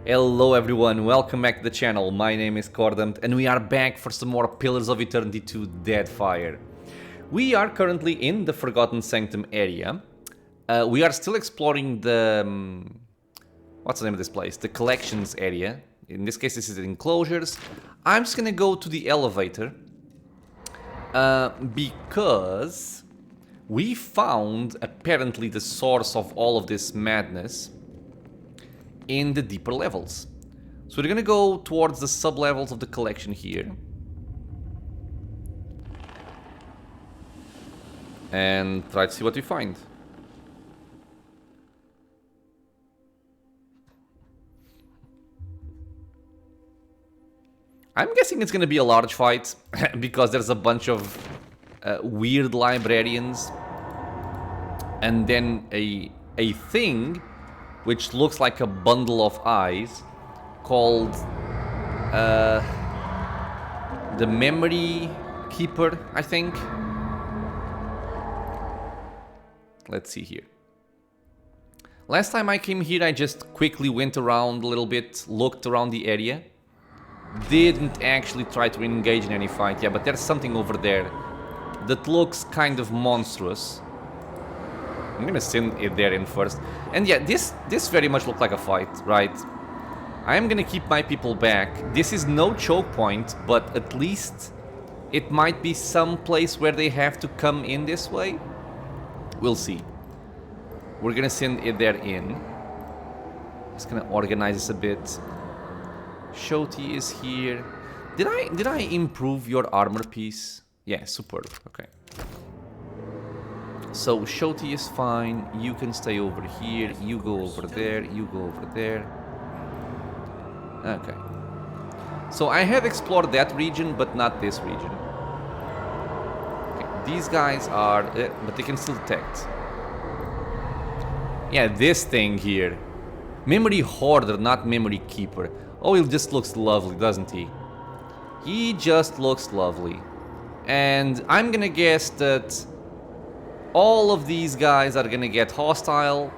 Hello everyone, welcome back to the channel. My name is Cordam and we are back for some more Pillars of Eternity 2 Deadfire. We are currently in the Forgotten Sanctum area. We are still exploring the... what's the name of this place? The collections area. In this case this is the enclosures. I'm just gonna go to the elevator. Because we found apparently the source of all of this madness in the deeper levels. So we're gonna go towards the sub-levels of the collection here. And try to see what we find. I'm guessing it's gonna be a large fight, because there's a bunch of weird librarians. And then a thing which looks like a bundle of eyes, called the Memory Keeper, I think. Let's see here. Last time I came here, I just quickly went around a little bit, looked around the area. Didn't actually try to engage in any fight, yeah, but there's something over there that looks kind of monstrous. I'm gonna send it there in first. And yeah, this very much looked like a fight, right? I'm gonna keep my people back. This is no choke point, but at least it might be some place where they have to come in this way. We'll see. We're gonna send it there in. Just gonna organize this a bit. Shoti is here. Did I improve your armor piece? Yeah, superb. Okay. So Shoti is fine, you can stay over here, you go over there, you go over there. Okay. So I have explored that region, but not this region. Okay. These guys are... but they can still detect. Yeah, this thing here. Memory Hoarder, not Memory Keeper. Oh, he just looks lovely, doesn't he? He just looks lovely. And I'm gonna guess that all of these guys are gonna get hostile.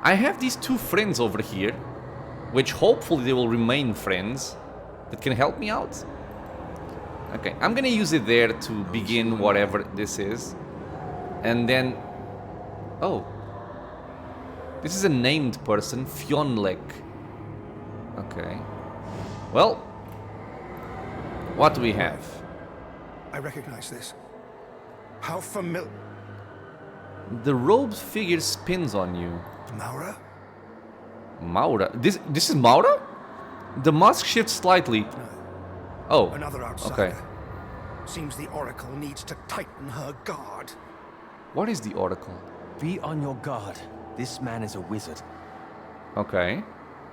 I have these two friends over here, which hopefully they will remain friends, that can help me out. Okay, I'm gonna use it there to begin whatever this is. And then... oh. This is a named person, Fyonlecg. Okay. Well, what do we have? I recognize this. How familiar... The robed figure spins on you. Maura? Maura? This is Maura? The mask shifts slightly. No. Oh, Another outsider. okay. Seems the Oracle needs to tighten her guard. What is the Oracle? Be on your guard. This man is a wizard. Okay.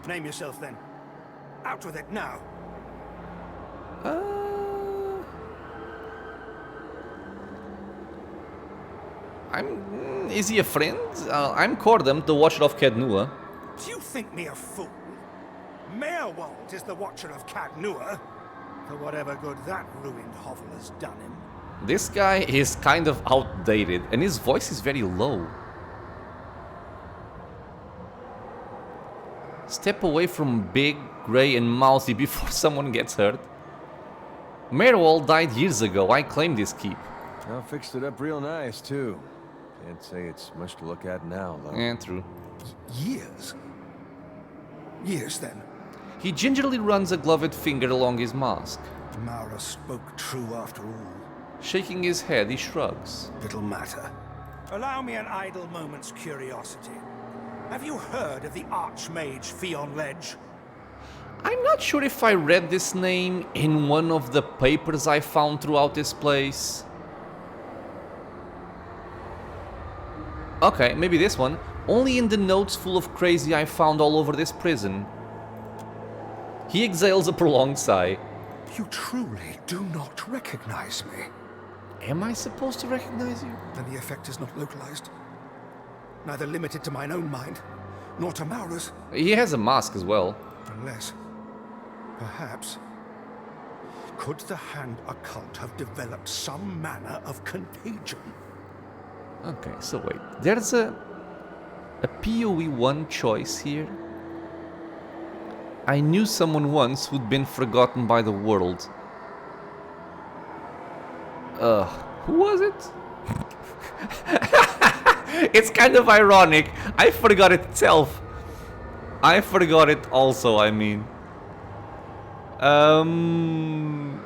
Name yourself then. Out with it now. Is he a friend? I'm Cordam, the Watcher of Cadnua. Do you think me a fool? Mayorwald is the Watcher of Cadnua. For whatever good that ruined hovel has done him. This guy is kind of outdated, and his voice is very low. Step away from big, grey and mouthy before someone gets hurt. Mayorwald died years ago, I claim this keep. I fixed it up real nice, too. Can't say it's much to look at now, though. Yeah, true. Years? Years then? He gingerly runs a gloved finger along his mask. Maura spoke true after all. Shaking his head, he shrugs. Little matter. Allow me an idle moment's curiosity. Have you heard of the Archmage Fyonlecg? I'm not sure if I read this name in one of the papers I found throughout this place. Okay, maybe this one. Only in the notes full of crazy I found all over this prison. He exhales a prolonged sigh. You truly do not recognize me. Am I supposed to recognize you? Then the effect is not localized. Neither limited to mine own mind, nor to Maura's. He has a mask as well. Unless, perhaps, could the Hand Occult have developed some manner of contagion? Okay, so wait. There's a PoE1 choice here. I knew someone once who'd been forgotten by the world. Who was it? It's kind of ironic. I forgot it itself. I forgot it also, I mean. I'm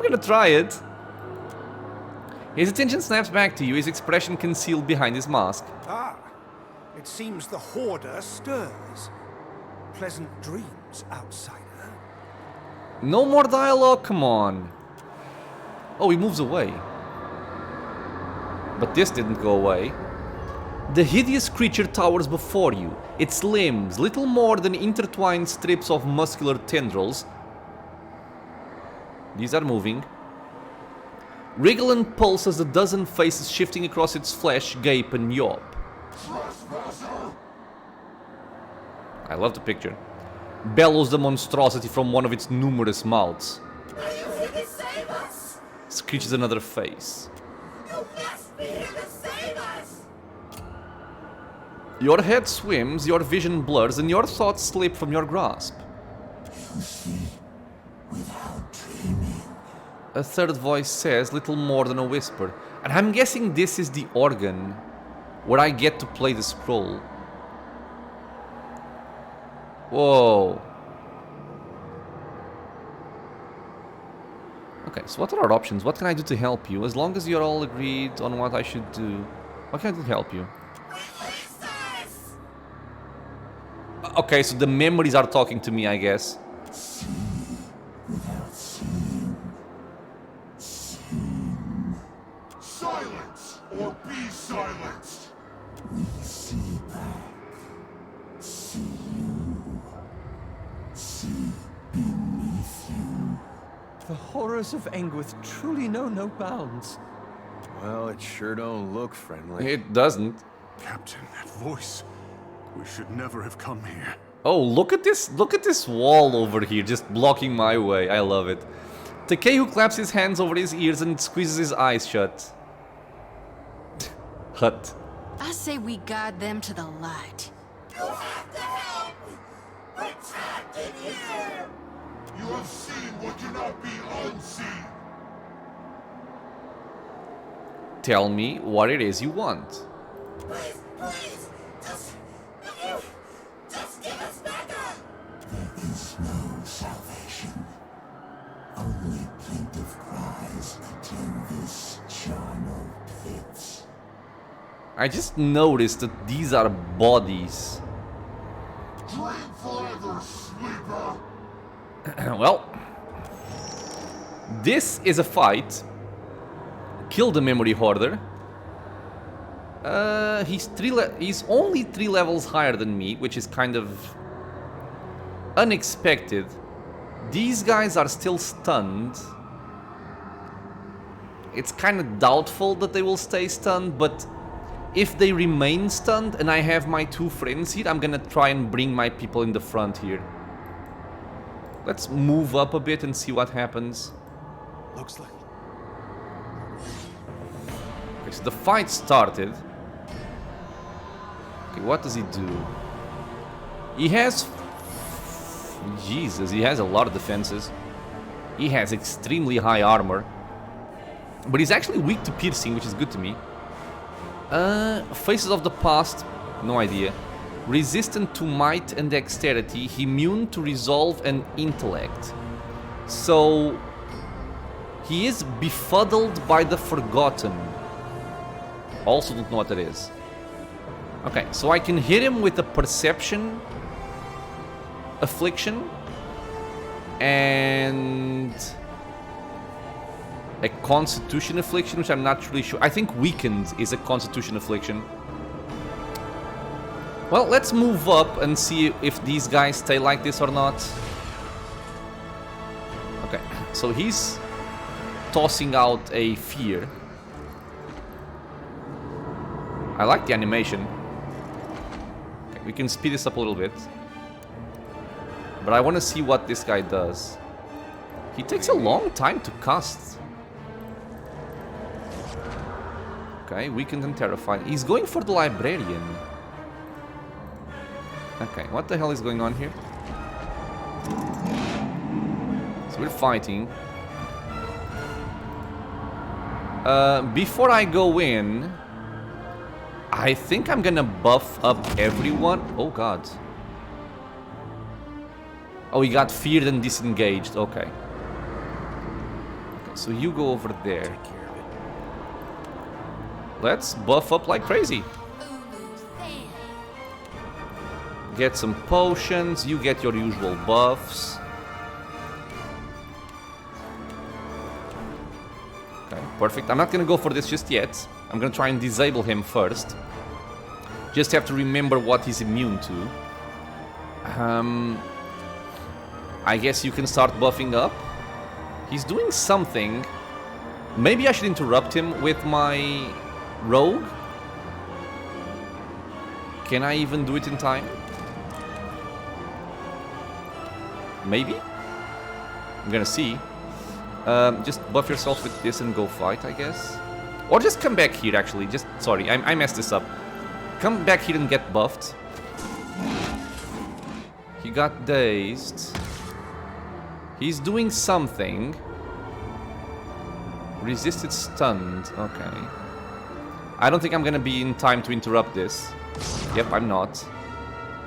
gonna try it. His attention snaps back to you, his expression concealed behind his mask. Ah, it seems the Hoarder stirs. Pleasant dreams, outsider. No more dialogue, come on. Oh, he moves away. But this didn't go away. The hideous creature towers before you, its limbs little more than intertwined strips of muscular tendrils. These are moving. Wriggle and pulse as a dozen faces shifting across its flesh gape and yawp. I love the picture. Bellows the monstrosity from one of its numerous mouths. Are you here to save us? Screeches another face. You must be here to save us! Your head swims, your vision blurs, and your thoughts slip from your grasp. You see, without dreaming. A third voice says, little more than a whisper. And I'm guessing this is the organ where I get to play the scroll. Whoa. Okay, so what are our options? What can I do to help you? As long as you're all agreed on what I should do. What can I do to help you? Release us! Okay, so the memories are talking to me, I guess. See without seeing. Seeing. Silence or be silenced! We see back. See you. See beneath you. The horrors of Anguith truly know no bounds. Well, it sure don't look friendly. It doesn't. Captain, that voice. We should never have come here. Oh, look at this wall over here, just blocking my way. I love it. Takeyu claps his hands over his ears and squeezes his eyes shut. Hut. I say we guide them to the light. You have to help! We're trapped in here! You have seen what cannot be unseen. Tell me what it is you want. Please, please! Just give us backup! There is no salvation. Only plaintive cries attend this charnel pits. I just noticed that these are bodies. Dream forever, sleeper. Well, this is a fight. Kill the memory hoarder. He's only 3 levels higher than me, which is kind of unexpected. These guys are still stunned. It's kind of doubtful that they will stay stunned, but if they remain stunned and I have my 2 friends here, I'm gonna try and bring my people in the front here. Let's move up a bit and see what happens. Looks like Okay, so the fight started. Okay, what does he do? He has... Jesus, he has a lot of defenses. He has extremely high armor. But he's actually weak to piercing, which is good to me. Faces of the past, no idea. Resistant to might and dexterity, immune to resolve and intellect. So... he is befuddled by the forgotten. Also don't know what that is. Okay, so I can hit him with a perception affliction and a constitution affliction, which I'm not really sure. I think weakened is a constitution affliction. Well, let's move up and see if these guys stay like this or not. Okay, so he's tossing out a fear. I like the animation. Okay, we can speed this up a little bit. But I want to see what this guy does. He takes a long time to cast. Okay, weakened and terrified. He's going for the librarian. Okay, what the hell is going on here? So we're fighting. Before I go in, I think I'm gonna buff up everyone. Oh god. Oh, he got feared and disengaged. Okay. So you go over there. Let's buff up like crazy. Get some potions. You get your usual buffs. Okay, perfect. I'm not gonna go for this just yet. I'm gonna try and disable him first. Just have to remember what he's immune to. I guess you can start buffing up. He's doing something. Maybe I should interrupt him with my rogue. Can I even do it in time? Maybe? I'm gonna see. Just buff yourself with this and go fight, I guess. Or just come back here, actually. Sorry, I messed this up. Come back here and get buffed. He got dazed. He's doing something. Resisted stunned. Okay. I don't think I'm gonna be in time to interrupt this. Yep, I'm not.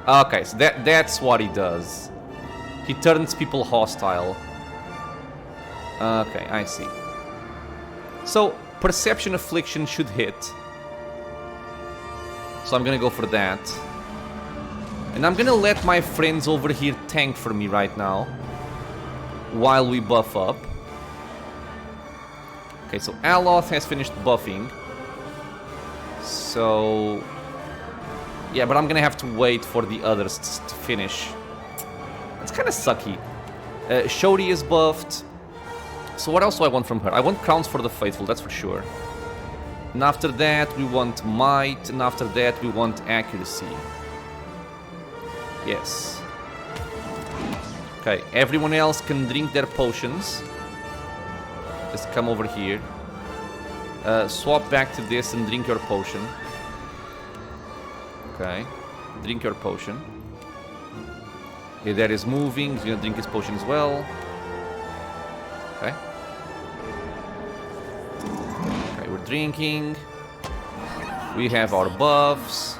Okay, so that's what he does. He turns people hostile. Okay, I see. So, Perception Affliction should hit. So I'm gonna go for that. And I'm gonna let my friends over here tank for me right now. While we buff up. Okay, so Aloth has finished buffing. So... yeah, but I'm gonna have to wait for the others to finish. It's kind of sucky. Shodi is buffed. So what else do I want from her? I want Crowns for the Faithful, that's for sure. And after that we want Might, and after that we want Accuracy. Yes. Okay, everyone else can drink their potions. Just come over here. Swap back to this and drink your potion. Okay, drink your potion. Okay, that is moving. He's gonna drink his potion as well. Okay. Okay, we're drinking. We have our buffs.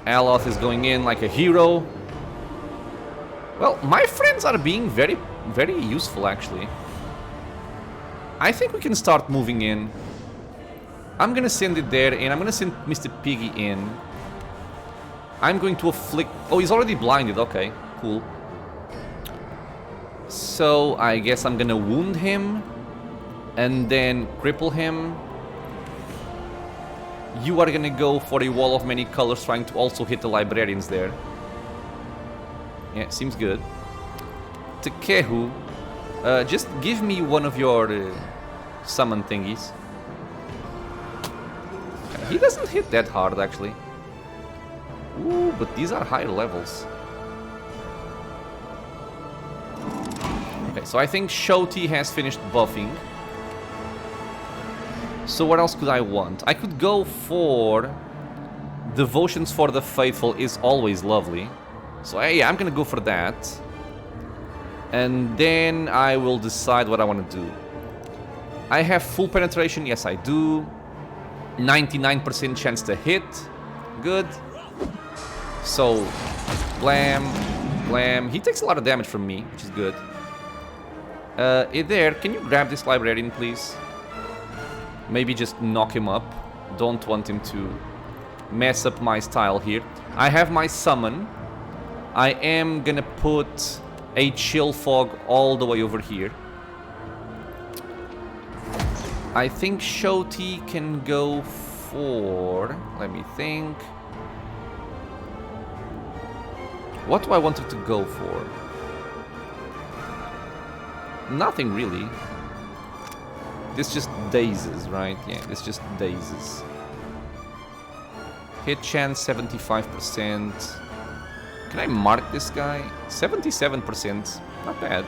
Aloth is going in like a hero. Well, my friends are being very, very useful, actually. I think we can start moving in. I'm gonna send it there, and I'm gonna send Mr. Piggy in. I'm going to afflict... oh, he's already blinded. Okay, cool. So, I guess I'm gonna wound him. And then cripple him. You are gonna go for a wall of many colors, trying to also hit the librarians there. Yeah, seems good. Tekehu, just give me one of your summon thingies. He doesn't hit that hard, actually. Ooh, but these are higher levels. Okay, so I think Shoti has finished buffing. So what else could I want? I could go for... Devotions for the Faithful is always lovely. So yeah, I'm gonna go for that. And then I will decide what I want to do. I have full penetration, yes I do. 99% chance to hit. Good. So, blam, blam. He takes a lot of damage from me, which is good. There, can you grab this librarian, please? Maybe just knock him up. Don't want him to mess up my style here. I have my summon. I am gonna put a chill fog all the way over here. I think Shoti can go for... let me think. What do I want her to go for? Nothing really. This just dazes, right? Yeah, this just dazes. Hit chance 75%. Can I mark this guy? 77%. Not bad.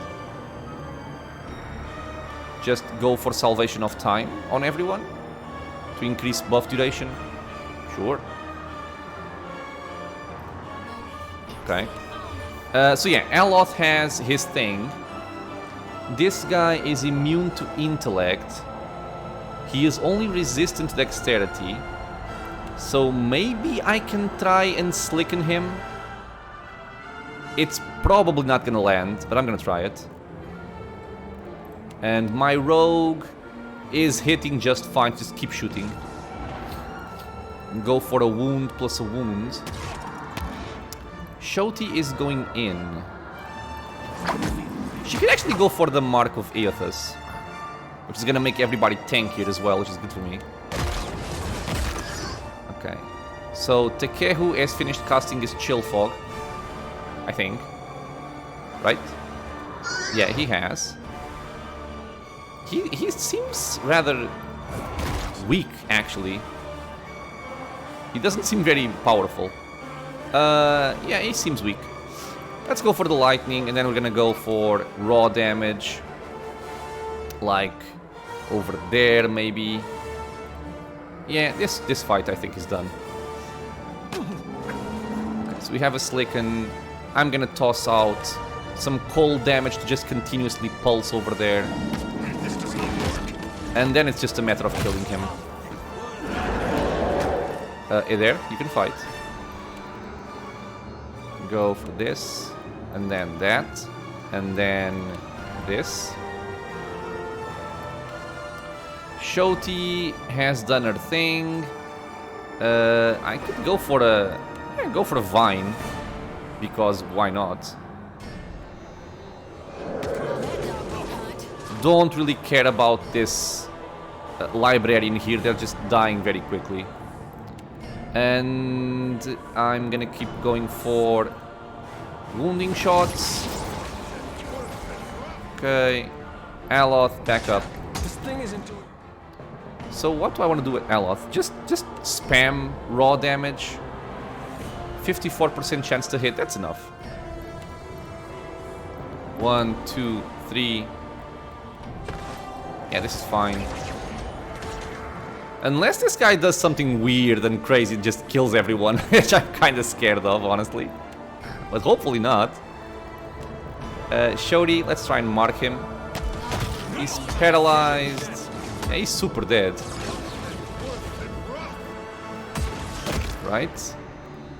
Just go for Salvation of Time on everyone to increase buff duration. Sure. Okay. So yeah, Aloth has his thing. This guy is immune to intellect. He is only resistant to dexterity. So maybe I can try and slicken him. It's probably not gonna land, but I'm gonna try it. And my rogue is hitting just fine. Just keep shooting. Go for a wound plus a wound. Shoti is going in. She could actually go for the Mark of Eothas, which is gonna make everybody tankier as well, which is good for me. Okay. So Tekehu has finished casting his Chill Fog, I think. Right? Yeah, he has. He seems rather weak, actually. He doesn't seem very powerful. Yeah, he seems weak. Let's go for the lightning, and then we're gonna go for raw damage. Like, over there, maybe. Yeah, this fight, I think, is done. Okay, so we have a Slicken. I'm gonna toss out some cold damage to just continuously pulse over there. And then it's just a matter of killing him. There, you can fight. Go for this, and then that, and then this. Shoti has done her thing. I could go for a vine, because why not? Don't really care about this librarian here. They're just dying very quickly. And I'm gonna keep going for wounding shots. Okay, Aloth, back up. This thing isn't doing. So what do I want to do with Aloth? Just spam raw damage. 54% chance to hit. That's enough. 1, 2, 3. Yeah, this is fine. Unless this guy does something weird and crazy, just kills everyone, which I'm kind of scared of, honestly. But hopefully not. Shoti, let's try and mark him. He's paralyzed. Yeah, he's super dead. Right.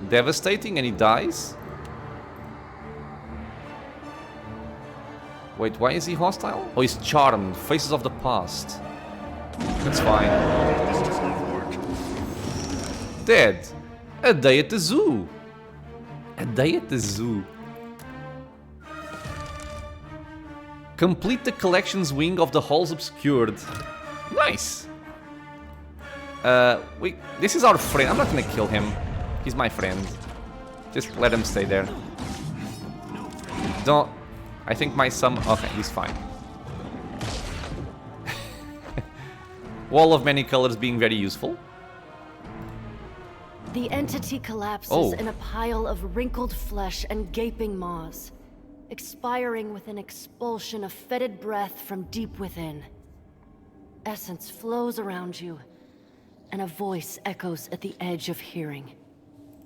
Devastating, and he dies. Wait, why is he hostile? Oh, he's charmed. Faces of the past. That's fine. Dead. A day at the zoo. A day at the zoo. Complete the collection's wing of the halls obscured. Nice. This is our friend. I'm not gonna kill him. He's my friend. Just let him stay there. Don't. I think my son. Okay, he's fine. Wall of many colors being very useful. The entity collapses in a pile of wrinkled flesh and gaping maws, expiring with an expulsion of fetid breath from deep within. Essence flows around you, and a voice echoes at the edge of hearing.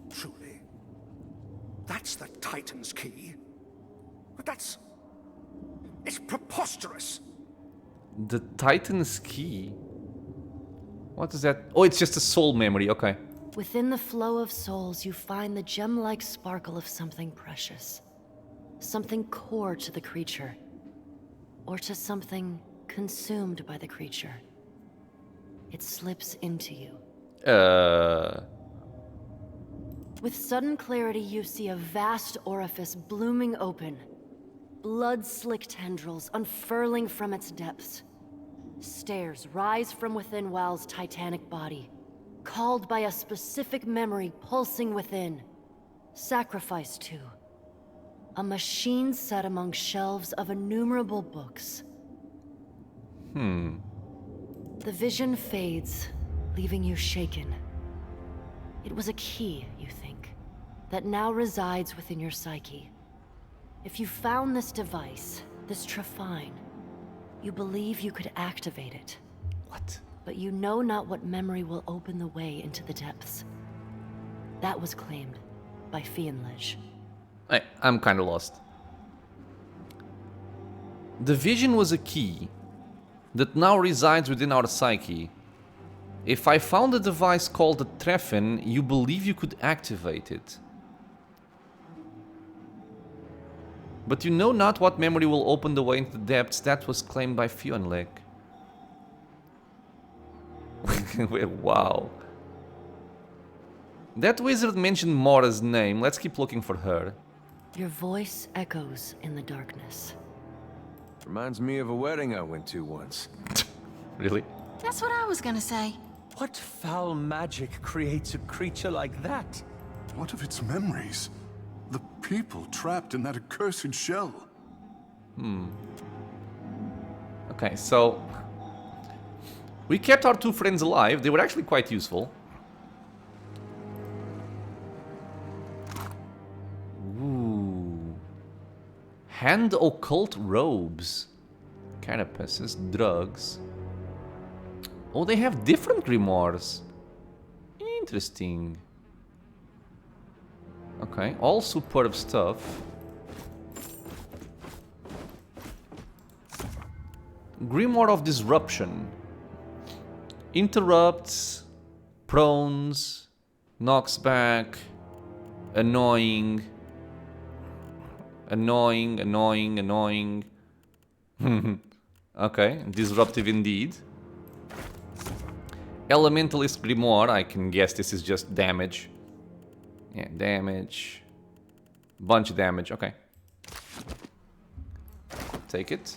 Truly. That's the Titan's key. But that's... it's preposterous. The Titan's key? What is that? Oh, it's just a soul memory, okay. Within the flow of souls, you find the gem-like sparkle of something precious. Something core to the creature. Or to something consumed by the creature. It slips into you. With sudden clarity, you see a vast orifice blooming open. Blood-slick tendrils unfurling from its depths. Stairs rise from within Wal's titanic body, called by a specific memory pulsing within. Sacrificed to. A machine set among shelves of innumerable books. The vision fades, leaving you shaken. It was a key, you think, that now resides within your psyche. If you found this device, this Trefine, you believe you could activate it. What? But you know not what memory will open the way into the depths. That was claimed by Fyonlecg. I'm kind of lost. The vision was a key that now resides within our psyche. If I found a device called the Treffen, you believe you could activate it. But you know not what memory will open the way into the depths. That was claimed by Fyonlecg. Wow. That wizard mentioned Mora's name. Let's keep looking for her. Your voice echoes in the darkness. Reminds me of a wedding I went to once. Really? That's what I was gonna say. What foul magic creates a creature like that? What of its memories? The people trapped in that accursed shell. Okay, so we kept our two friends alive. They were actually quite useful. Ooh. Hand occult robes. Carapaces, drugs. Oh, they have different grimoires. Interesting. Okay, all superb stuff. Grimoire of Disruption. Interrupts, prones, knocks back, annoying, annoying. Okay, disruptive indeed. Elementalist Grimoire, I can guess this is just damage. Yeah, damage. Bunch of damage, okay. Take it.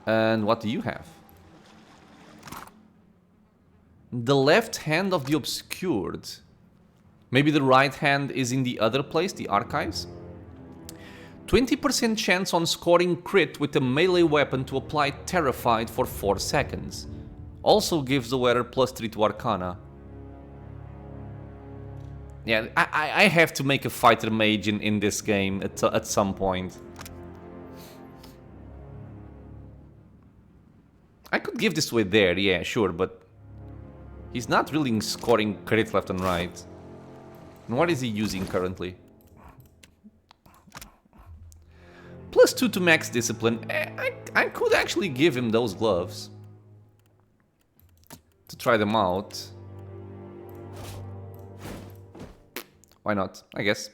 And what do you have? The left hand of the obscured. Maybe the right hand is in the other place, the archives? 20% chance on scoring crit with a melee weapon to apply Terrified for 4 seconds. Also gives the wearer +3 to Arcana. Yeah, I have to make a fighter mage in this game at some point. I could give this away there, yeah, sure, but he's not really scoring crit left and right. And what is he using currently? +2 to max discipline. I could actually give him those gloves to try them out. Why not? I guess.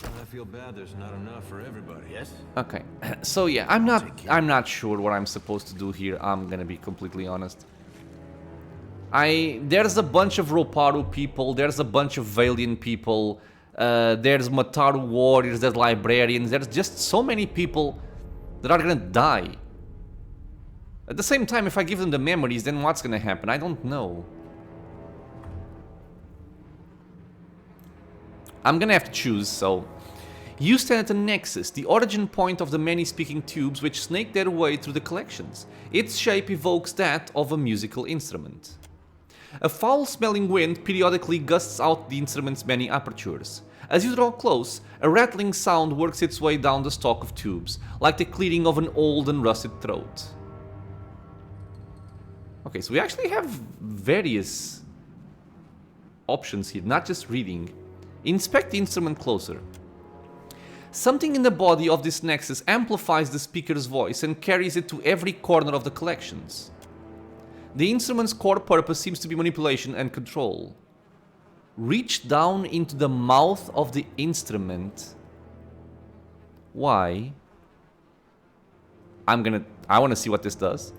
I feel bad there's not enough for everybody. Yes? Okay. So yeah, I'm not sure what I'm supposed to do here. I'm gonna be completely honest. There's a bunch of Roparu people, there's a bunch of Valiant people, there's Mataru warriors, there's librarians, there's just so many people that are gonna die. At the same time, if I give them the memories, then what's gonna happen? I don't know. I'm gonna have to choose, so... You stand at a nexus, the origin point of the many speaking tubes which snake their way through the collections. Its shape evokes that of a musical instrument. A foul-smelling wind periodically gusts out the instrument's many apertures. As you draw close, a rattling sound works its way down the stalk of tubes, like the clearing of an old and rusted throat. Okay, so we actually have various options here, not just reading. Inspect the instrument closer. Something in the body of this nexus amplifies the speaker's voice and carries it to every corner of the collections. The instrument's core purpose seems to be manipulation and control. Reach down into the mouth of the instrument. Why? I want to see what this does.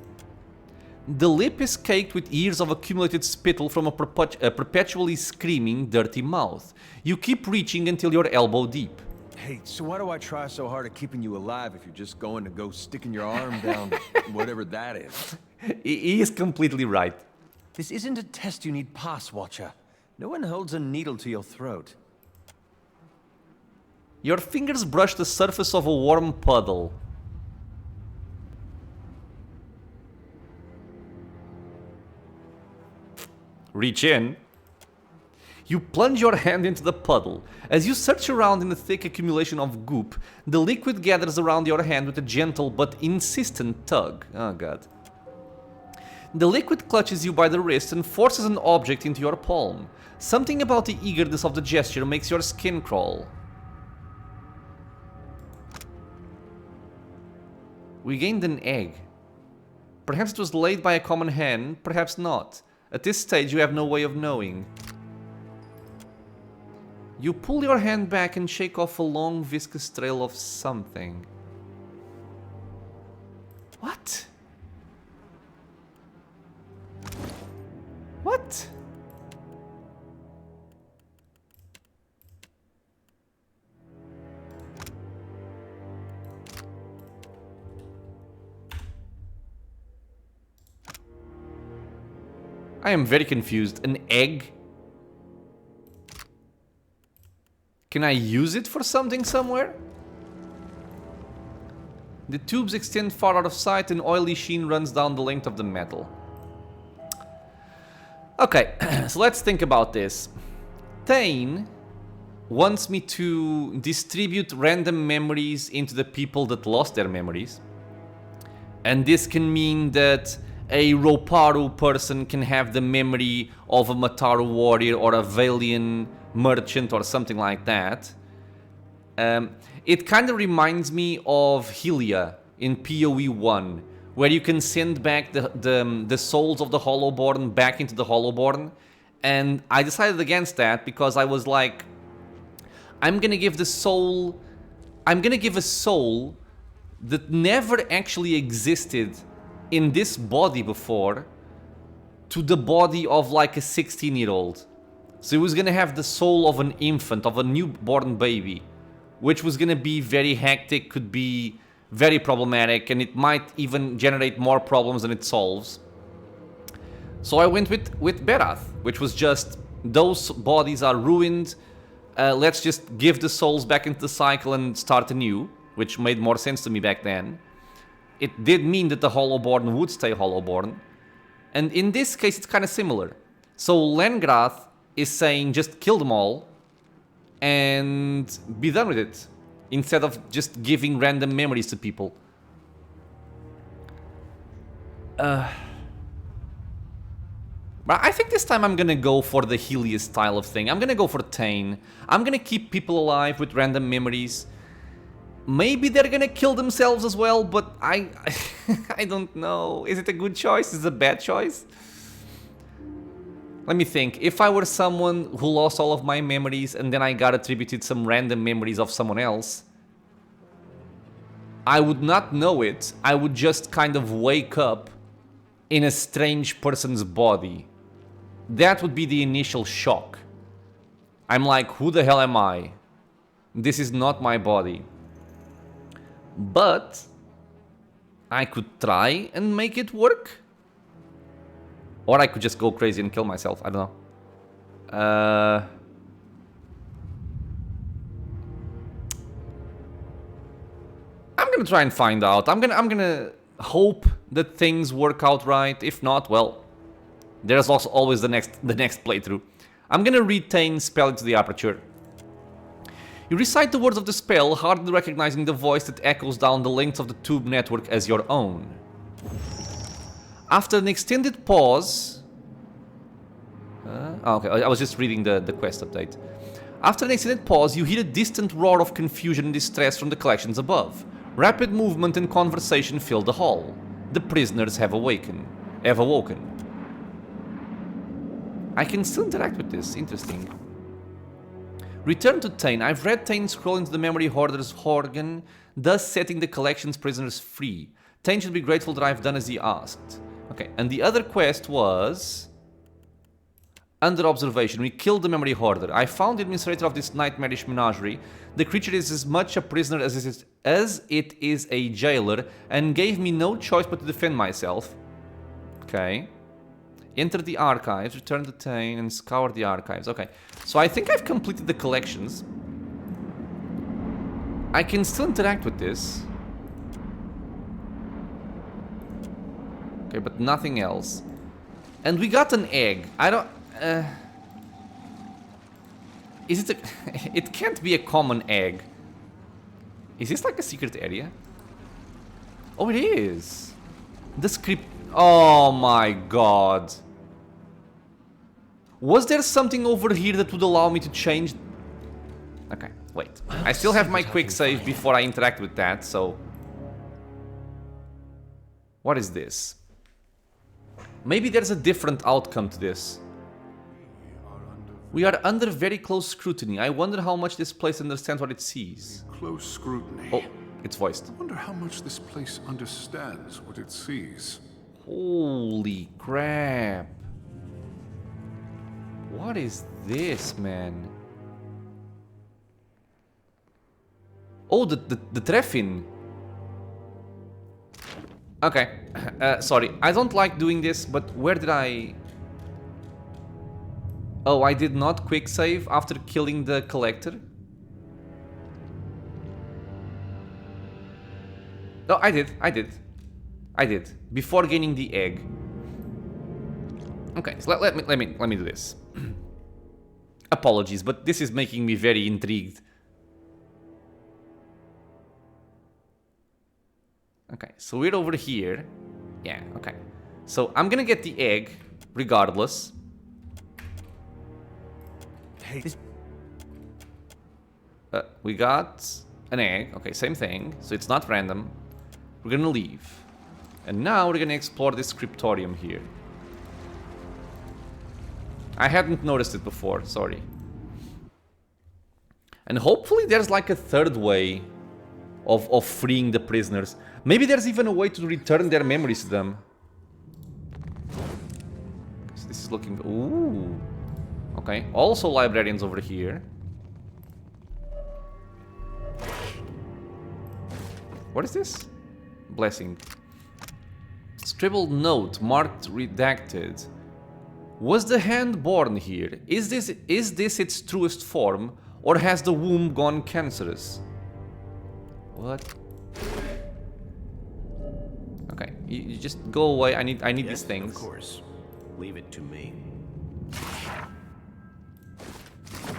The lip is caked with years of accumulated spittle from a perpetually screaming, dirty mouth. You keep reaching until you're elbow deep. Hey, so why do I try so hard at keeping you alive if you're just going to go sticking your arm down whatever that is? He is completely right. This isn't a test you need pass, Watcher. No one holds a needle to your throat. Your fingers brush the surface of a warm puddle. Reach in. You plunge your hand into the puddle. As you search around in the thick accumulation of goop, the liquid gathers around your hand with a gentle but insistent tug. Oh god. The liquid clutches you by the wrist and forces an object into your palm. Something about the eagerness of the gesture makes your skin crawl. We gained an egg. Perhaps it was laid by a common hen, perhaps not. At this stage you have no way of knowing. You pull your hand back and shake off a long viscous trail of something. What? What? I am very confused. An egg? Can I use it for something somewhere? The tubes extend far out of sight, an oily sheen runs down the length of the metal. Okay, so let's think about this. Thane wants me to distribute random memories into the people that lost their memories. And this can mean that a Roparu person can have the memory of a Mataru warrior or a Valian merchant or something like that. It kind of reminds me of Hylia in PoE1, where you can send back the souls of the Hollowborn back into the Hollowborn. And I decided against that because I was like, I'm gonna give a soul that never actually existed in this body before to the body of like a 16-year-old. So it was gonna have the soul of an infant, of a newborn baby, which was gonna be very hectic, could be very problematic, and it might even generate more problems than it solves. So I went with Berath, which was just, those bodies are ruined, let's just give the souls back into the cycle and start anew, which made more sense to me back then. It did mean that the Hollowborn would stay Hollowborn. And in this case, it's kind of similar. So Lengrath is saying just kill them all and be done with it, instead of just giving random memories to people. But I think this time I'm gonna go for the Hylia style of thing. I'm gonna go for Thane. I'm gonna keep people alive with random memories. Maybe they're gonna kill themselves as well, but I don't know. Is it a good choice? Is it a bad choice? Let me think. If I were someone who lost all of my memories and then I got attributed some random memories of someone else, I would not know it. I would just kind of wake up in a strange person's body. That would be the initial shock. I'm like, who the hell am I? This is not my body. But I could try and make it work. Or I could just go crazy and kill myself. I don't know. I'm gonna try and find out. I'm gonna hope that things work out right. If not, well, there's also always the next playthrough. I'm gonna retain Spell into the Aperture. You recite the words of the spell, hardly recognizing the voice that echoes down the length of the tube network as your own. After an extended pause... okay, I was just reading the quest update. After an extended pause, you hear a distant roar of confusion and distress from the collections above. Rapid movement and conversation fill the hall. The prisoners have awoken. I can still interact with this, interesting. Return to Thane. I've read Thane scroll into the memory Hoarder's organ, thus setting the collection's prisoners free. Thane should be grateful that I've done as he asked. Okay, and the other quest was... Under observation, we killed the memory Hoarder. I found the administrator of this nightmarish menagerie. The creature is as much a prisoner as it is a jailer, and gave me no choice but to defend myself. Okay. Enter the archives, return to Thane, and scour the archives. Okay, so I think I've completed the collections. I can still interact with this. Okay, but nothing else. And we got an egg. I don't... is it a... It can't be a common egg. Is this like a secret area? Oh, it is. The script... Oh my god. Was there something over here that would allow me to change... Okay, wait. I still have my quick save before I interact with that, so... What is this? Maybe there's a different outcome to this. We are under very close scrutiny. I wonder how much this place understands what it sees. Close scrutiny. Oh, it's voiced. I wonder how much this place understands what it sees. Holy crap. What is this, man? Oh, the Treffin. Okay, sorry. I don't like doing this, but where did I... Oh, I did not quick save after killing the collector? No, I did. Before gaining the egg. Okay, so let me do this. Apologies, but this is making me very intrigued. Okay, so we're over here. Yeah, okay. So I'm gonna get the egg, regardless. Hey, We got an egg. Okay, same thing. So it's not random. We're gonna leave. And now we're gonna explore this scriptorium here. I hadn't noticed it before, sorry. And hopefully there's like a third way of freeing the prisoners. Maybe there's even a way to return their memories to them. So this is looking... Ooh. Okay, also librarians over here. What is this? Blessing. Scribbled note, marked redacted. Was the hand born here? Is this its truest form? Or has the womb gone cancerous? What? Okay, you just go away. I need these things. Of course. Leave it to me.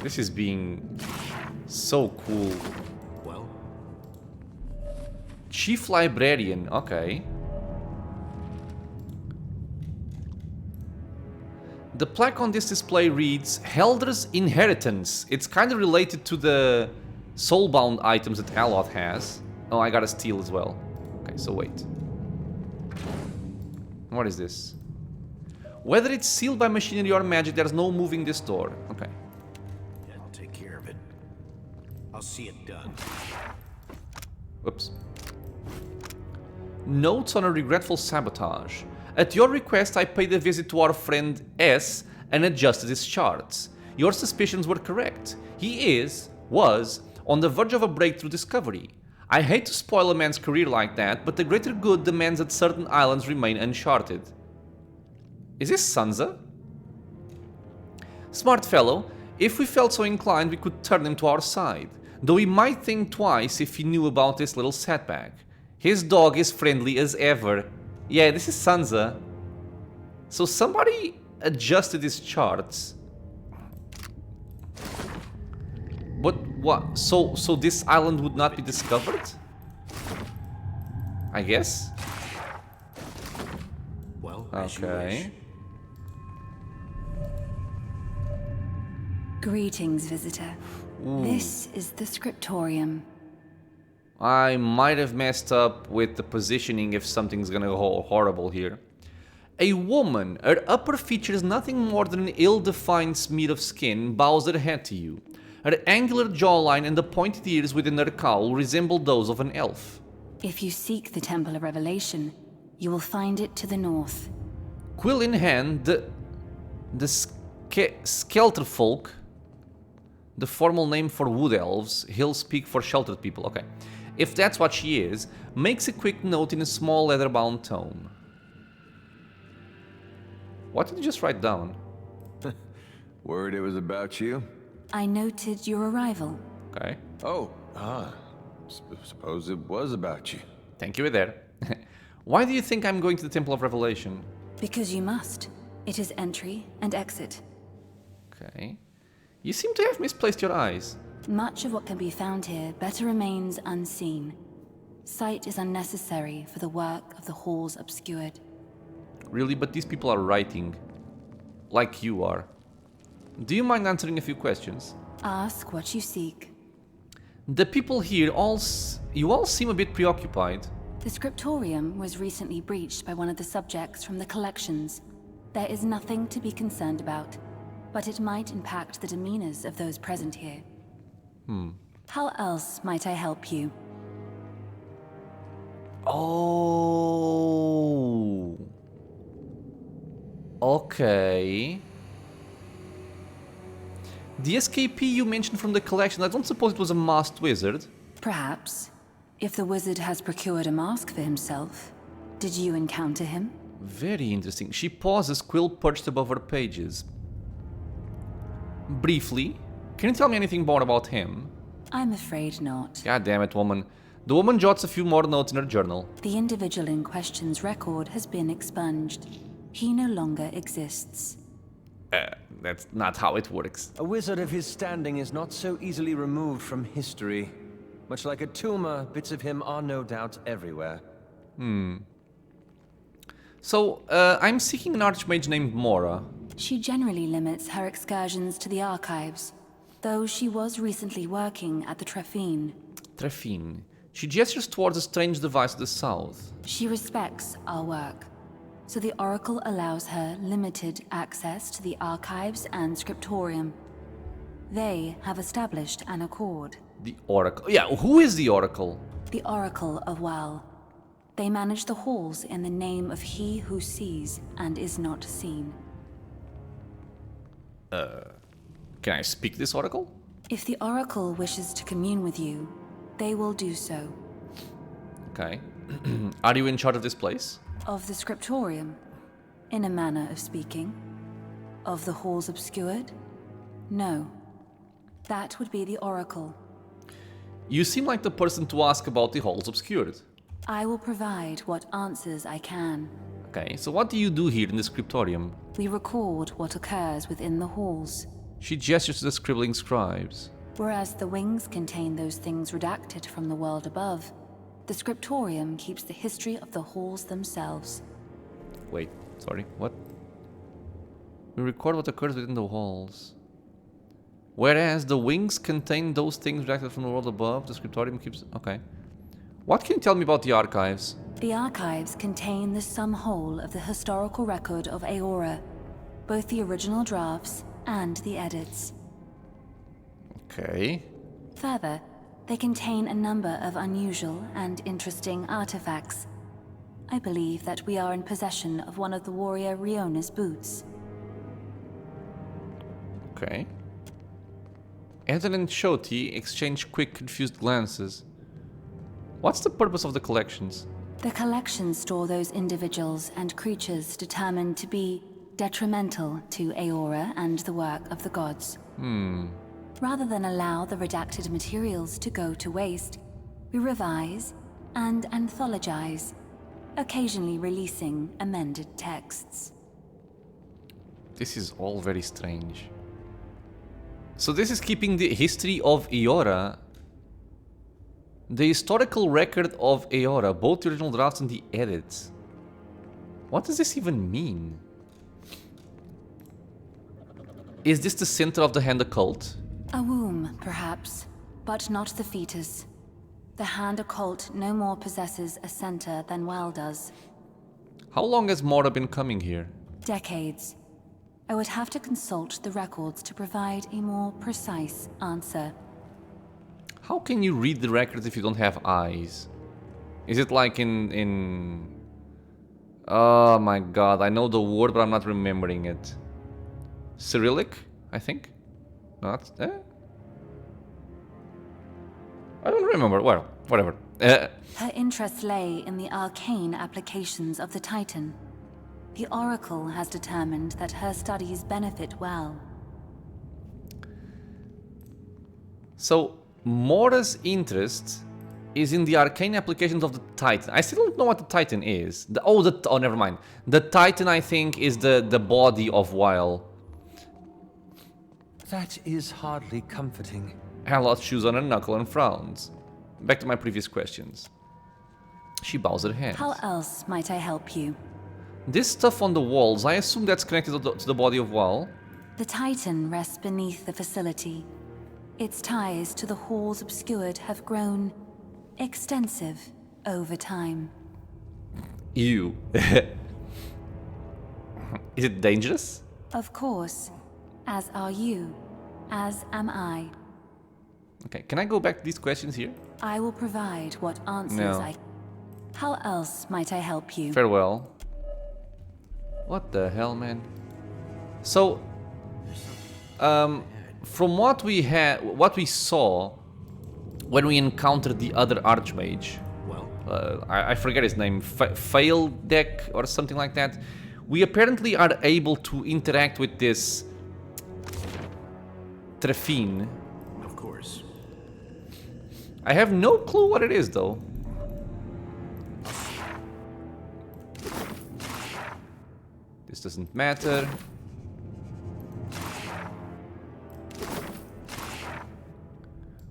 This is being so cool. Well, Chief Librarian, okay. The plaque on this display reads Helder's Inheritance. It's kind of related to the soulbound items that Aloth has. Oh, I gotta steal as well. Okay, so wait. What is this? Whether it's sealed by machinery or magic, there's no moving this door. Okay. yeah, take care of it. I'll see it done. Oops. Notes on a regretful sabotage. At your request, I paid a visit to our friend S and adjusted his charts. Your suspicions were correct. He was, on the verge of a breakthrough discovery. I hate to spoil a man's career like that, but the greater good demands that certain islands remain uncharted. Is this Sansa? Smart fellow, if we felt so inclined, we could turn him to our side. Though he might think twice if he knew about this little setback. His dog is friendly as ever. Yeah, this is Sansa. So somebody adjusted his charts. But what? So this island would not be discovered? I guess. Well, as you wish. Okay. Greetings, visitor. This is the scriptorium. I might have messed up with the positioning if something's gonna go horrible here. A woman, her upper features nothing more than an ill-defined smear of skin, bows her head to you. Her angular jawline and the pointed ears within her cowl resemble those of an elf. If you seek the Temple of Revelation, you will find it to the north. Quill in hand, the Skelterfolk, the formal name for wood elves, hill speak for sheltered people, okay. If that's what she is, makes a quick note in a small leather-bound tome. What did you just write down? Worried it was about you? I noted your arrival. Okay, Oh, suppose it was about you. thank you there. Why do you think I'm going to the Temple of Revelation? Because you must. It is entry and exit. Okay. You seem to have misplaced your eyes. Much of what can be found here better remains unseen. Sight is unnecessary for the work of the halls obscured. Really, but these people are writing. Like you are. Do you mind answering a few questions? Ask what you seek. The people here you all seem a bit preoccupied. The scriptorium was recently breached by one of the subjects from the collections. There is nothing to be concerned about, but it might impact the demeanors of those present here. How else might I help you? Oh. Okay. The SKP you mentioned from the collection, I don't suppose it was a masked wizard? Perhaps. If the wizard has procured a mask for himself, did you encounter him? Very interesting. She pauses, quill perched above her pages. Briefly, can you tell me anything more about him? I'm afraid not. God damn it, woman. The woman jots a few more notes in her journal. The individual in question's record has been expunged. He no longer exists. That's not how it works. A wizard of his standing is not so easily removed from history. Much like a tumor, bits of him are no doubt everywhere. So, I'm seeking an archmage named Mora. She generally limits her excursions to the archives, though she was recently working at the Treffine. Treffine. She gestures towards a strange device to the south. She respects our work, so the Oracle allows her limited access to the archives and scriptorium. They have established an accord. The Oracle. Yeah, who is the Oracle? The Oracle of Well. They manage the halls in the name of he who sees and is not seen. Can I speak this Oracle? If the Oracle wishes to commune with you, they will do so. Okay. Are you in charge of this place? Of the scriptorium, in a manner of speaking. Of the halls obscured? No. That would be the Oracle. You seem like the person to ask about the halls obscured. I will provide what answers I can. Okay, so what do you do here in the scriptorium? We record what occurs within the halls. She gestures to the scribbling scribes. Whereas the wings contain those things redacted from the world above, the scriptorium keeps the history of the halls themselves. Wait, sorry, what? We record what occurs within the halls. Whereas the wings contain those things redacted from the world above, the scriptorium keeps... Okay. What can you tell me about the archives? The archives contain the sum whole of the historical record of Aora, both the original drafts and the edits. Okay. Further, they contain a number of unusual and interesting artifacts. I believe that we are in possession of one of the warrior Riona's boots. Okay. Eden and Shoti exchange quick, confused glances. What's the purpose of the collections? The collections store those individuals and creatures determined to be detrimental to Aora and the work of the gods. Rather than allow the redacted materials to go to waste, we revise and anthologize, occasionally releasing amended texts. This is all very strange. So this is keeping the history of Aora, the historical record of Aora, both the original drafts and the edits. What does this even mean? Is this the center of the Hand occult? A womb, perhaps, but not the fetus. The Hand occult no more possesses a center than Well does. How long has Mora been coming here? Decades. I would have to consult the records to provide a more precise answer. How can you read the records if you don't have eyes? Is it like in... Oh my god, I know the word but I'm not remembering it. Cyrillic, I think? Not... I don't remember, well, whatever. Her interest lay in the arcane applications of the Titan. The Oracle has determined that her studies benefit Well. So, Mora's interest is in the arcane applications of the Titan. I still don't know what the Titan is. Oh, never mind. The Titan, I think, is the body of Weil. That is hardly comforting. Harlot chews on her knuckle and frowns. Back to my previous questions. She bows her head. How else might I help you? This stuff on the walls, I assume that's connected to the body of Weil. The Titan rests beneath the facility. Its ties to the halls obscured have grown extensive over time. Ew. Is it dangerous? Of course, as are you, as am I. Okay, can I go back to these questions here? I will provide what answers No. I... How else might I help you? Farewell. What the hell, man? So, from what we saw when we encountered the other Archmage, I forget his name, Fyonlecg or something like that. We apparently are able to interact with this Trefine. Of course. I have no clue what it is, though. This doesn't matter.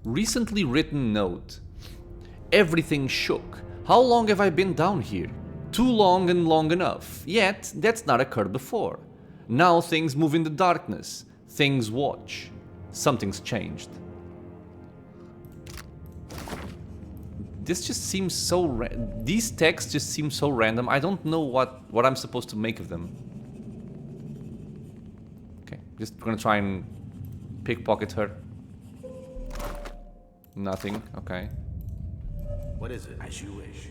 Recently written note. Everything shook. How long have I been down here? Too long and long enough. Yet, that's not occurred before. Now things move in the darkness. Things watch. Something's changed. This just seems so these texts just seem so random. I don't know what I'm supposed to make of them. Okay, just gonna try and pickpocket her. Nothing, okay. What is it? As you wish.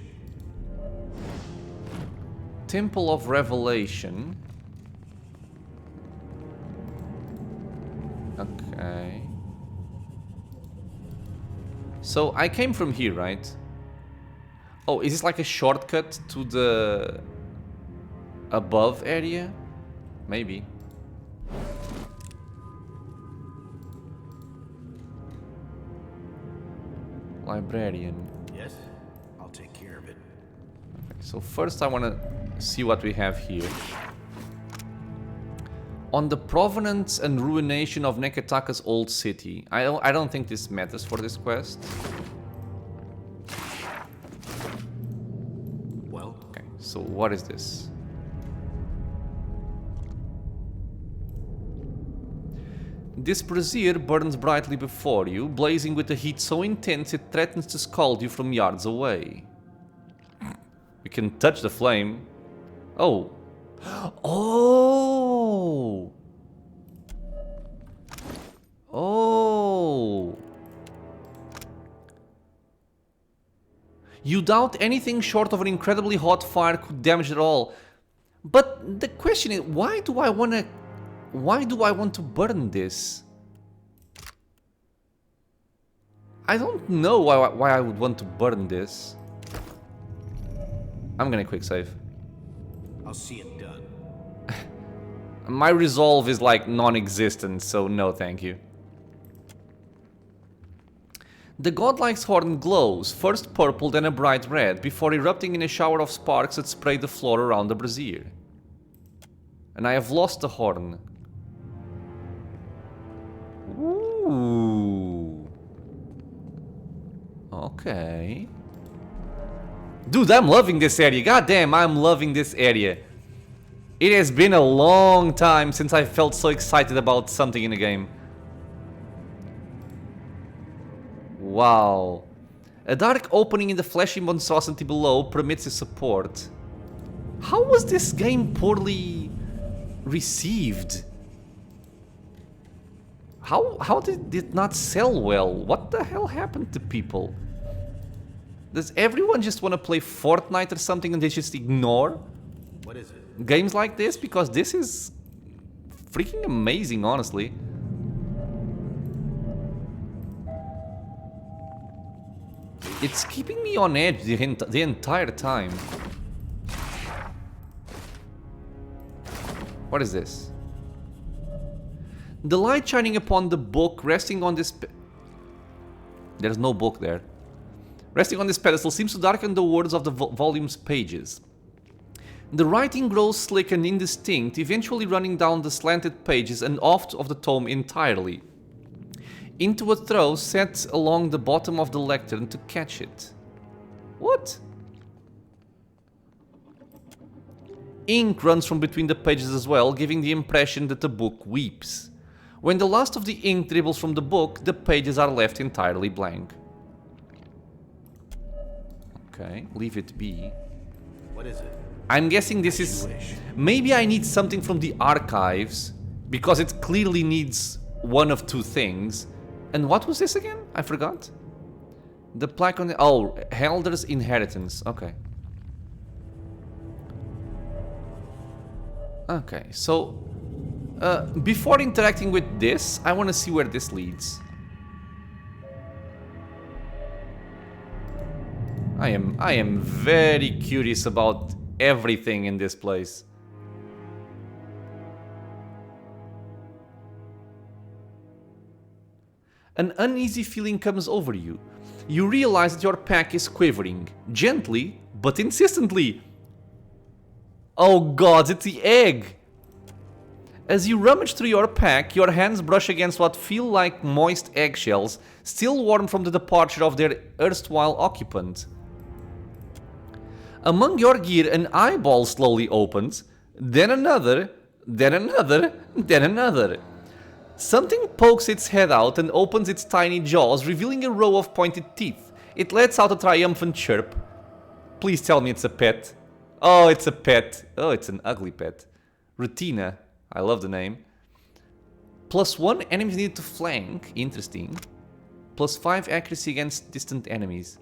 Temple of Revelation. Okay. So I came from here, right? Oh, is this like a shortcut to the above area? Maybe. Librarian. Yes? I'll take care of it. Okay, so first I want to see what we have here. On the provenance and ruination of Neketaka's old city. I don't think this matters for this quest. Well? Okay, so what is this? This brazier burns brightly before you, blazing with a heat so intense it threatens to scald you from yards away. We can touch the flame. Oh. Oh! Oh! You doubt anything short of an incredibly hot fire could damage it all. But the question is, why do I want to burn this? I don't know why I would want to burn this. I'm gonna quick save. I'll see it done. My resolve is like non-existent, so no thank you. The godlike's horn glows, first purple then a bright red, before erupting in a shower of sparks that spray the floor around the brazier. And I have lost the horn. Ooh. Okay. Dude, I'm loving this area. God damn, I'm loving this area. It has been a long time since I felt so excited about something in a game. Wow. A dark opening in the fleshy monstrosity below permits its support. How was this game poorly received? How did it not sell well? What the hell happened to people? Does everyone just want to play Fortnite or something and they just ignore What is it? games like this? Because this is freaking amazing, honestly. It's keeping me on edge the entire time. What is this? The light shining upon the book resting on this... There's no book there. Resting on this pedestal seems to darken the words of the volume's pages. The writing grows slick and indistinct, eventually running down the slanted pages and off of the tome entirely, into a throw set along the bottom of the lectern to catch it. What? Ink runs from between the pages as well, giving the impression that the book weeps. When the last of the ink dribbles from the book, the pages are left entirely blank. Okay, leave it be. What is it? I'm guessing this is... Maybe I need something from the archives, because it clearly needs one of two things. And what was this again? I forgot. The plaque on the... Oh, Hoarder's inheritance. Okay. Okay, so... before interacting with this, I want to see where this leads. I am very curious about everything in this place. An uneasy feeling comes over you. You realize that your pack is quivering, gently but insistently. Oh god, it's the egg! As you rummage through your pack, your hands brush against what feel like moist eggshells, still warm from the departure of their erstwhile occupant. Among your gear, an eyeball slowly opens, then another, then another, then another. Something pokes its head out and opens its tiny jaws, revealing a row of pointed teeth. It lets out a triumphant chirp. Please tell me it's a pet. Oh, it's a pet. Oh, it's an ugly pet. Retina. I love the name. +1 enemies needed to flank. Interesting. +5 accuracy against distant enemies.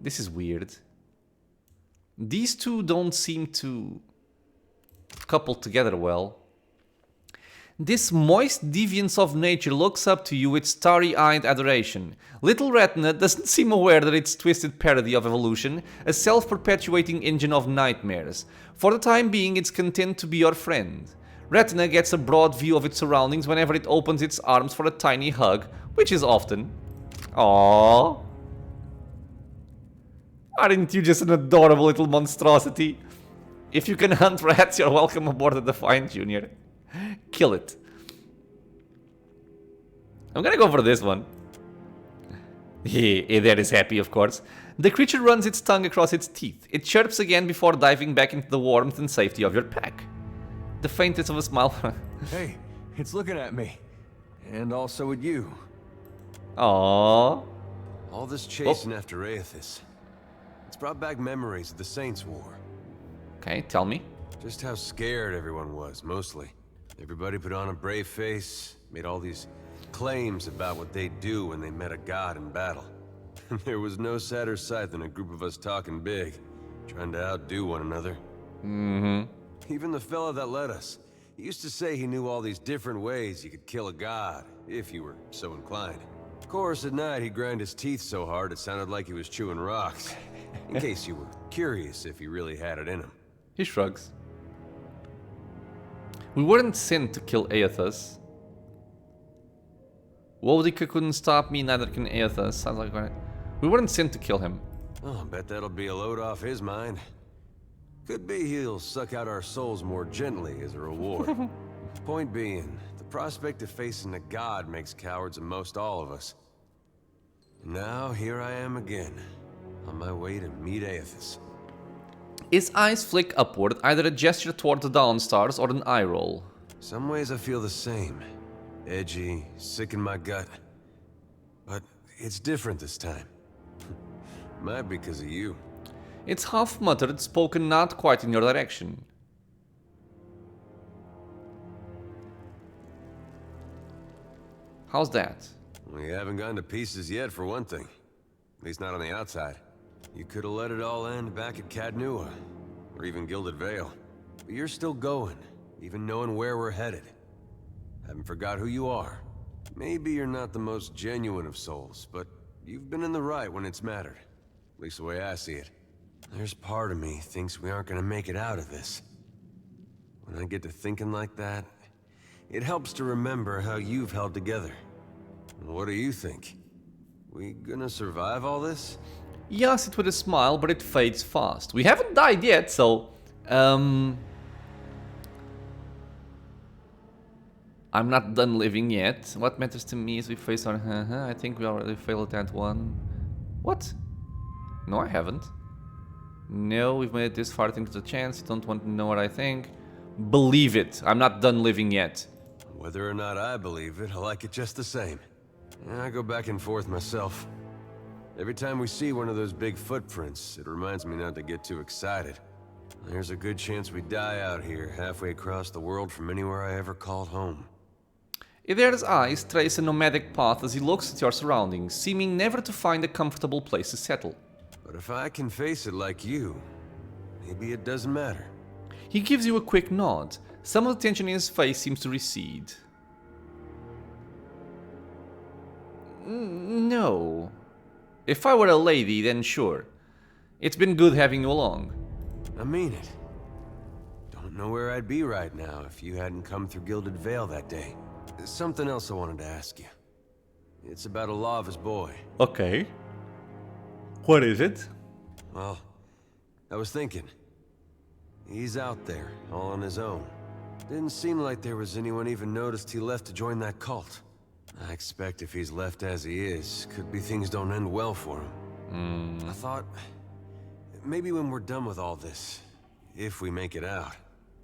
This is weird. These two don't seem to couple together well. This moist deviance of nature looks up to you with starry-eyed adoration. Little Retina doesn't seem aware that its twisted parody of evolution, a self-perpetuating engine of nightmares. For the time being, it's content to be your friend. Retina gets a broad view of its surroundings whenever it opens its arms for a tiny hug, which is often. Aww. Aren't you just an adorable little monstrosity? If you can hunt rats, you're welcome aboard the Defiant Junior. Kill it. I'm gonna go for this one. That is happy, of course. The creature runs its tongue across its teeth. It chirps again before diving back into the warmth and safety of your pack. The faintest of a smile. Hey, it's looking at me. And also at you. Aww. All this chasing after Aethys. It's brought back memories of the Saints' War. Okay, tell me. Just how scared everyone was, mostly. Everybody put on a brave face, made all these claims about what they'd do when they met a god in battle. There was no sadder sight than a group of us talking big, trying to outdo one another. Even the fella that led us, he used to say he knew all these different ways you could kill a god, if you were so inclined. Of course, at night he'd grind his teeth so hard it sounded like he was chewing rocks. In case you were curious if he really had it in him. He shrugs. We weren't sent to kill Aethys. Wodika couldn't stop me, neither can Aethys. Sounds like we weren't sent to kill him. Oh, I bet that'll be a load off his mind. Could be he'll suck out our souls more gently as a reward. Point being, the prospect of facing a god makes cowards of most all of us. Now, here I am again, on my way to meet Aethys. His eyes flick upward, either a gesture toward the Dawn Stars or an eye roll. Some ways I feel the same. Edgy, sick in my gut. But it's different this time. Might be because of you. It's half muttered, spoken not quite in your direction. How's that? We haven't gone to pieces yet, for one thing. At least not on the outside. You could have let it all end back at Cadnua, or even Gilded Vale. But you're still going, even knowing where we're headed. Haven't forgot who you are. Maybe you're not the most genuine of souls, but you've been in the right when it's mattered. At least the way I see it. There's part of me thinks we aren't gonna make it out of this. When I get to thinking like that, it helps to remember how you've held together. What do you think? We gonna survive all this? He asks it with a smile, but it fades fast. We haven't died yet, so... I'm not done living yet. What matters to me is we face our... I think we already failed that one. What? No, I haven't. No, we've made it this far. I think there's a chance. You don't want to know what I think. Believe it. I'm not done living yet. Whether or not I believe it, I like it just the same. I go back and forth myself. Every time we see one of those big footprints, it reminds me not to get too excited. There's a good chance we die out here, halfway across the world from anywhere I ever called home. Idare's eyes trace a nomadic path as he looks at your surroundings, seeming never to find a comfortable place to settle. But if I can face it like you, maybe it doesn't matter. He gives you a quick nod. Some of the tension in his face seems to recede. No. If I were a lady, then sure. It's been good having you along. I mean it. Don't know where I'd be right now if you hadn't come through Gilded Vale that day. There's something else I wanted to ask you. It's about a Lava's boy. Okay. What is it? Well, I was thinking. He's out there, all on his own. Didn't seem like there was anyone even noticed he left to join that cult. I expect if he's left as he is, could be things don't end well for him. I thought, maybe when we're done with all this, if we make it out.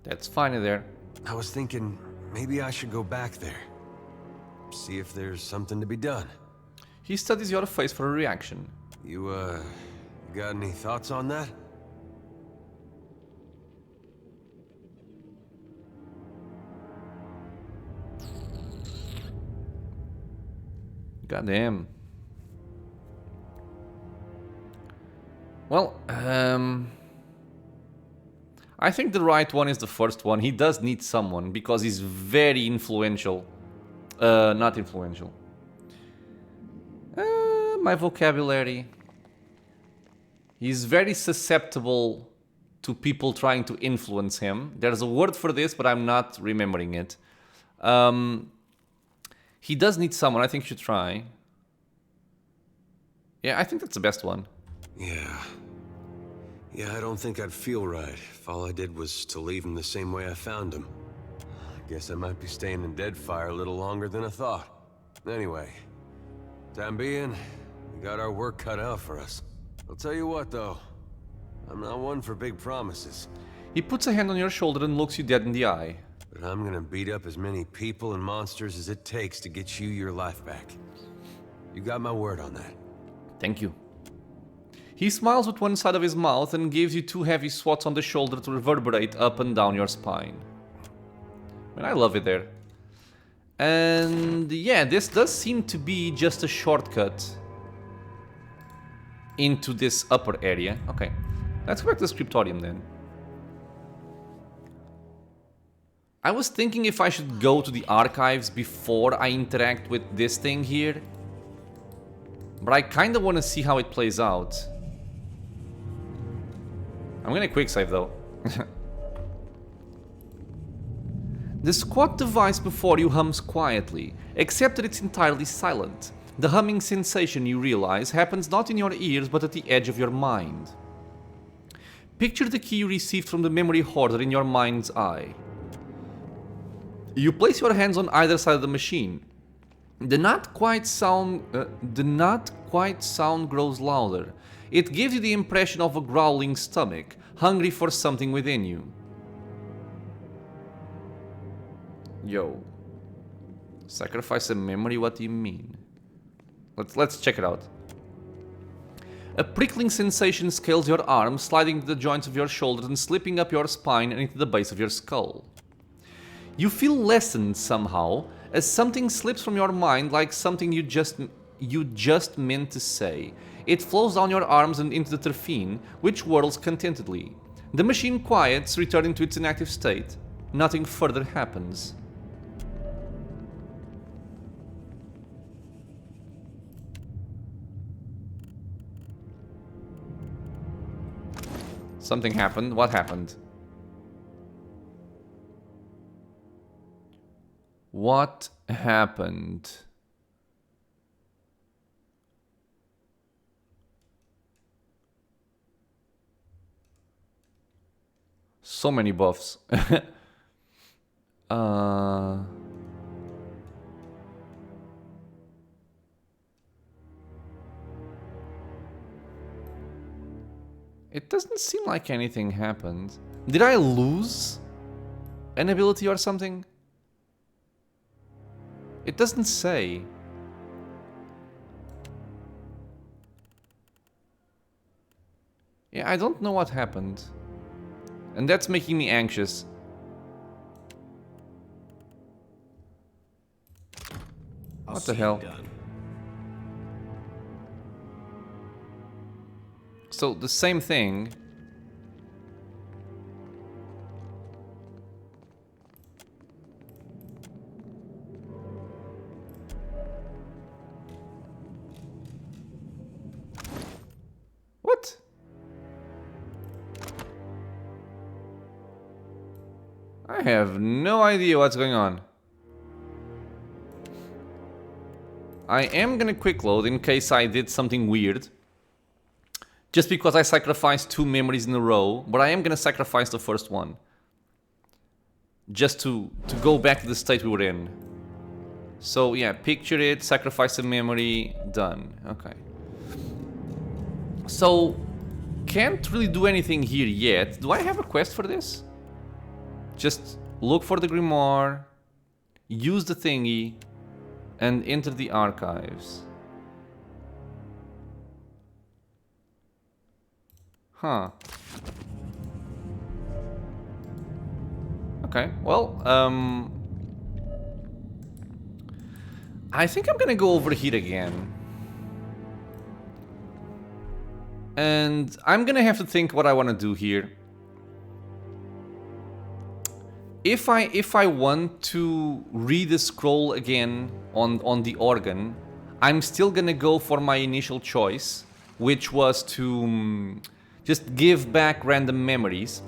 That's fine there. I was thinking, maybe I should go back there. See if there's something to be done. He studies your face for a reaction. You got any thoughts on that? Goddamn. Well, I think the right one is the first one. He does need someone because he's very influential. Not influential. My vocabulary. He's very susceptible to people trying to influence him. There's a word for this, but I'm not remembering it. He does need someone. I think you should try. Yeah, I think that's the best one. Yeah, I don't think I'd feel right if all I did was to leave him the same way I found him. I guess I might be staying in Deadfire a little longer than I thought. Anyway, time being, we got our work cut out for us. I'll tell you what, though. I'm not one for big promises. He puts a hand on your shoulder and looks you dead in the eye. But I'm gonna beat up as many people and monsters as it takes to get you your life back. You got my word on that. Thank you. He smiles with one side of his mouth and gives you 2 heavy swats on the shoulder to reverberate up and down your spine. I mean, I love it there. And yeah, this does seem to be just a shortcut into this upper area. Okay, let's go back to the scriptorium then. I was thinking if I should go to the archives before I interact with this thing here. But I kind of want to see how it plays out. I'm gonna quick save though. The squat device before you hums quietly, except that it's entirely silent. The humming sensation, you realize, happens not in your ears but at the edge of your mind. Picture the key you received from the memory hoarder in your mind's eye. You place your hands on either side of the machine. The not quite sound grows louder. It gives you the impression of a growling stomach, hungry for something within you. Yo. Sacrifice a memory? What do you mean? Let's check it out. A prickling sensation scales your arm, sliding to the joints of your shoulders and slipping up your spine and into the base of your skull. You feel lessened somehow, as something slips from your mind like something you just meant to say. It flows down your arms and into the terfine, which whirls contentedly. The machine quiets, returning to its inactive state. Nothing further happens. Something happened. What happened? What happened? So many buffs. It doesn't seem like anything happened. Did I lose an ability or something? It doesn't say. Yeah, I don't know what happened. And that's making me anxious. What the hell? So, the same thing. What? I have no idea what's going on. I am gonna quick load in case I did something weird. Just because I sacrificed 2 memories in a row, but I am gonna sacrifice the first one. Just to go back to the state we were in. So yeah, picture it, sacrifice a memory, done. Okay. So, can't really do anything here yet. Do I have a quest for this? Just look for the grimoire, use the thingy, and enter the archives. Huh. Okay, well, I think I'm gonna go over here again. And I'm gonna have to think what I want to do here. If I want to read the scroll again on the organ, I'm still gonna go for my initial choice, which was to just give back random memories.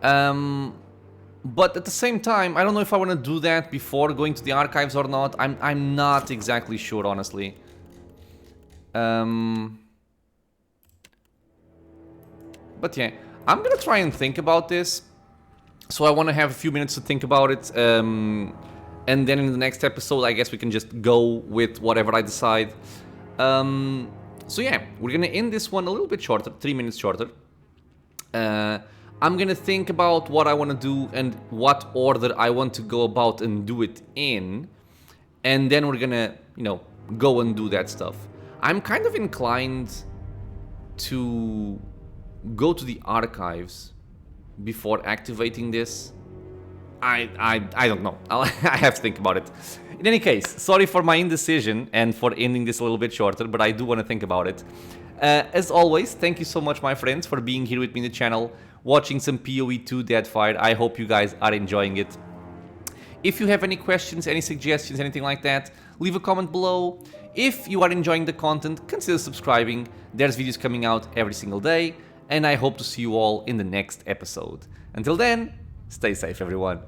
But at the same time, I don't know if I want to do that before going to the archives or not. I'm not exactly sure, honestly. But yeah, I'm gonna try and think about this. So I want to have a few minutes to think about it. And then in the next episode, I guess we can just go with whatever I decide. So yeah, we're gonna end this one a little bit shorter, 3 minutes shorter. I'm gonna think about what I want to do and what order I want to go about and do it in. And then we're gonna, you know, go and do that stuff. I'm kind of inclined to go to the archives before activating this. I don't know. I have to think about it. In any case, sorry for my indecision and for ending this a little bit shorter, but I do want to think about it. As always, thank you so much, my friends, for being here with me in the channel, watching some PoE2 Deadfire. I hope you guys are enjoying it. If you have any questions, any suggestions, anything like that, leave a comment below. If you are enjoying the content, consider subscribing. There's videos coming out every single day, and I hope to see you all in the next episode. Until then, stay safe, everyone.